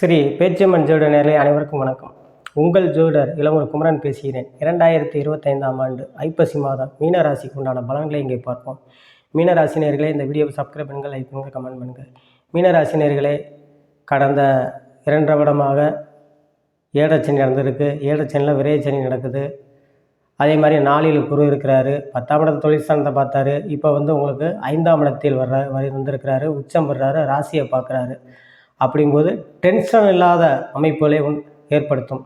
ஸ்ரீ பேச்சியம்மன் ஜோதிட நேயர்களே அனைவருக்கும் வணக்கம். உங்கள் ஜோதிடர் இளமூர் குமரன் பேசுகிறேன். 2025ஆம் ஆண்டு ஐப்பசி மாதம் மீனராசிக்கு உண்டான பலன்களை இங்கே பார்ப்போம். மீனராசி நேயர்களே, இந்த வீடியோவை சப்ஸ்கிரைப் பண்ணுங்கள், லைக் பண்ணுங்கள், கமெண்ட் பண்ணுங்கள். மீனராசி நேயர்களே, கடந்த 2 வருடமாக ஏழச்சனி நடந்திருக்கு. ஏழச்சனியில் விரைச்சனி நடக்குது. அதே மாதிரி 4ல் குரு இருக்கிறாரு. 10ஆம் இடத்து தொழிற்ஸ்தானத்தை பார்த்தாரு. இப்போ உங்களுக்கு 5ஆம் இடத்தில் வந்திருக்கிறாரு. உச்சம் பெறாரு, ராசியை பார்க்குறாரு. அப்படிங்கும்போது டென்ஷன் இல்லாத அமைப்புகளை ஏற்படுத்தும்.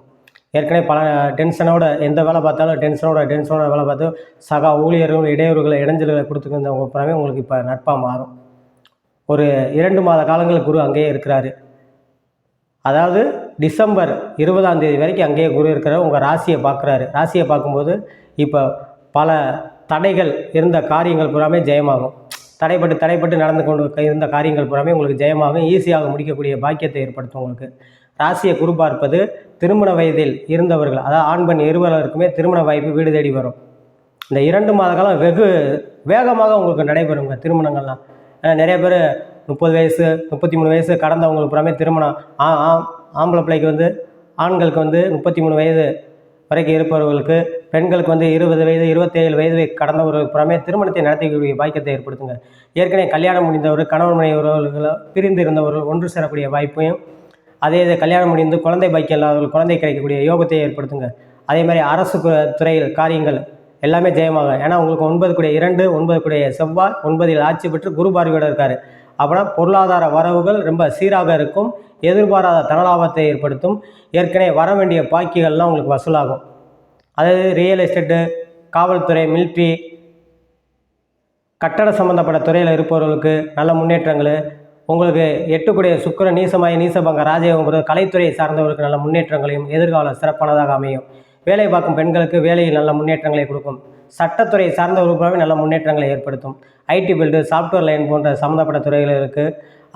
ஏற்கனவே பல டென்ஷனோட எந்த வேலை பார்த்தாலும் டென்ஷனோட வேலை பார்த்து சக ஊழியர்கள் இடையூறுகளை இடைஞ்சல்களை கொடுத்துருந்தவங்க பூராமே உங்களுக்கு இப்போ நட்பாக மாறும். ஒரு 2 மாத காலங்கள் குரு அங்கேயே இருக்கிறாரு. அதாவது டிசம்பர் 20ஆம் தேதி வரைக்கும் அங்கேயே குரு இருக்கிறார். உங்கள் ராசியை பார்க்குறாரு. ராசியை பார்க்கும்போது இப்போ பல தடைகள் இருந்த காரியங்கள் பூராமே ஜெயமாகும். தடைப்பட்டு நடந்து கொண்டு இருந்த காரியங்கள் பூராமே உங்களுக்கு ஜெயமாகும். ஈஸியாக முடிக்கக்கூடிய பாக்கியத்தை ஏற்படுத்தும். உங்களுக்கு ராசியை குரு பார்ப்பது திருமண வயதில் இருந்தவர்கள், அதாவது ஆண் பெண் இருவருக்குமே திருமண வாய்ப்பு வீடு தேடி வரும். இந்த 2 மாத காலம் வெகு வேகமாக உங்களுக்கு நடைபெறுங்க திருமணங்கள்லாம். நிறைய பேர் 30 வயசு 33 வயசு கடந்தவங்களுக்கு பூராமே திருமணம். ஆம்பளை பிள்ளைக்கு ஆண்களுக்கு 33 வயது வரைக்கும் இருப்பவர்களுக்கு, பெண்களுக்கு 20 வயது 27 வயது கடந்தவர்களுக்கு புறமே திருமணத்தை நடத்தக்கூடிய பாக்கியத்தை ஏற்படுத்துங்க. ஏற்கனவே கல்யாணம் முடிந்தவர், கணவன் மனைவி உறவுகளை பிரிந்து இருந்தவர்கள் ஒன்று சேரக்கூடிய வாய்ப்பையும், அதே கல்யாணம் முடிந்து குழந்தை பாக்கியம் இல்லாதவர்கள் குழந்தை கிடைக்கக்கூடிய யோகத்தை ஏற்படுத்துங்க. அதே மாதிரி அரசு துறையில் காரியங்கள் எல்லாமே ஜெயமாகும். ஏன்னா உங்களுக்கு 9 9 செவ்வாய் 9ல் ஆட்சி பெற்று குரு பார்வையோடு இருக்கார். அப்புறம் பொருளாதார வரவுகள் ரொம்ப சீராக இருக்கும். எதிர்பாராத தனலாபத்தை ஏற்படுத்தும். ஏற்கனவே வர வேண்டிய பாக்கிகள்லாம் உங்களுக்கு வசூலாகும். அதாவது ரியல் எஸ்டேட்டு, காவல்துறை, மிலிட்ரி, கட்டட சம்மந்தப்பட்ட துறையில் இருப்பவர்களுக்கு நல்ல முன்னேற்றங்கள். உங்களுக்கு 8 சுக்கிரன் நீசபங்க ராஜயோகம் கலைத்துறையை சார்ந்தவர்களுக்கு நல்ல முன்னேற்றங்களையும் எதிர்காலம் சிறப்பானதாக அமையும். வேலை பார்க்கும் பெண்களுக்கு வேலையில் நல்ல முன்னேற்றங்களை கொடுக்கும். சட்டத்துறை சார்ந்தவர்களுக்கு நல்ல முன்னேற்றங்களை ஏற்படுத்தும். ஐடி ஃபீல்டு, சாஃப்ட்வேர் லைன் போன்ற சம்மந்தப்பட்ட துறைகளுக்கு,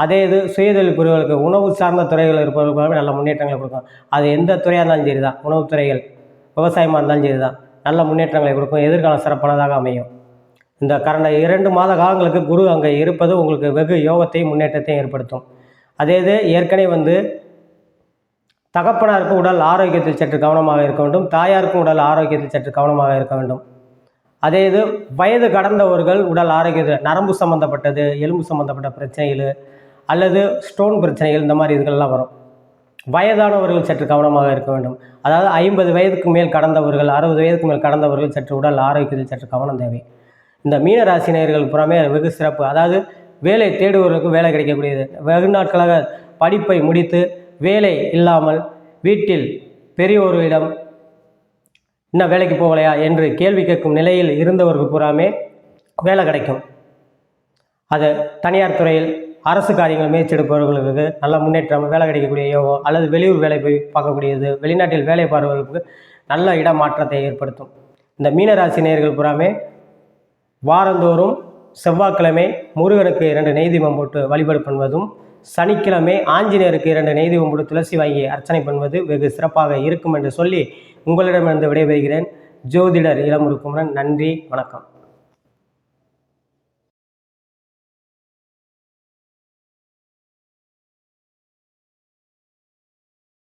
அதே சுயதொழில் பிரிவுகளுக்கு, உணவு சார்ந்த துறைகள் இருப்பவர்களுக்கு நல்ல முன்னேற்றங்களை கொடுக்கும். அது எந்த துறையாக இருந்தாலும் சரி தான், உணவு துறைகள், விவசாயமாக இருந்தாலும் சரி தான், நல்ல முன்னேற்றங்களை கொடுக்கும். எதிர்காலம் சிறப்பானதாக அமையும். இந்த கடந்த 2 மாத காலங்களுக்கு குரு அங்கே இருப்பது உங்களுக்கு வெகு யோகத்தையும் முன்னேற்றத்தையும் ஏற்படுத்தும். அதே ஏற்கனவே தகப்பனாருக்கு உடல் ஆரோக்கியத்தில் சற்று கவனமாக இருக்க வேண்டும். தாயாருக்கும் உடல் ஆரோக்கியத்தில் சற்று கவனமாக இருக்க வேண்டும். அதே வயது கடந்தவர்கள் உடல் ஆரோக்கியத்தில் நரம்பு சம்மந்தப்பட்டது, எலும்பு சம்மந்தப்பட்ட பிரச்சனைகள் அல்லது ஸ்டோன் பிரச்சனைகள், இந்த மாதிரி இதுகள்லாம் வரும். வயதானவர்கள் சற்று கவனமாக இருக்க வேண்டும். அதாவது 50 வயதுக்கு மேல் கடந்தவர்கள், 60 வயதுக்கு மேல் கடந்தவர்கள் சற்று உடல் ஆரோக்கியத்தில் சற்று கவனம் தேவை. இந்த மீனராசினியர்கள் புறமே வெகு சிறப்பு. அதாவது வேலை தேடுவவர்களுக்கு வேலை கிடைக்கக்கூடியது. வெகு நாட்களாக படிப்பை முடித்து வேலை இல்லாமல் வீட்டில் பெரியோர்களிடம் இன்னும் வேலைக்கு போகலையா என்று கேள்வி கேட்கும் நிலையில் இருந்தவர்கள் பூராமே வேலை கிடைக்கும். அது தனியார் துறையில் அரசு காரியங்கள் முயற்சி எடுப்பவர்களுக்கு நல்ல முன்னேற்றம், வேலை கிடைக்கக்கூடிய யோகம், அல்லது வெளியூர் வேலை போய் பார்க்கக்கூடியது, வெளிநாட்டில் வேலை பார்ப்பவர்களுக்கு நல்ல இடமாற்றத்தை ஏற்படுத்தும். இந்த மீனராசி நேயர்கள் பூராமே வாரந்தோறும் செவ்வாய்க்கிழமை முருகனுக்கு 2 நெய் தீபம் போட்டு வழிபாடு பண்ணுவதும், சனிக்கிழமை ஆஞ்சநேயருக்கு 2 நெய் தீபம் போட்டு துளசி வாங்கி அர்ச்சனை பண்ணுவது வெகு சிறப்பாக இருக்கும் என்று சொல்லி உங்களிடமிருந்து விடைபெறுகிறேன். ஜோதிடர் இளமூர் குமரன். நன்றி, வணக்கம்.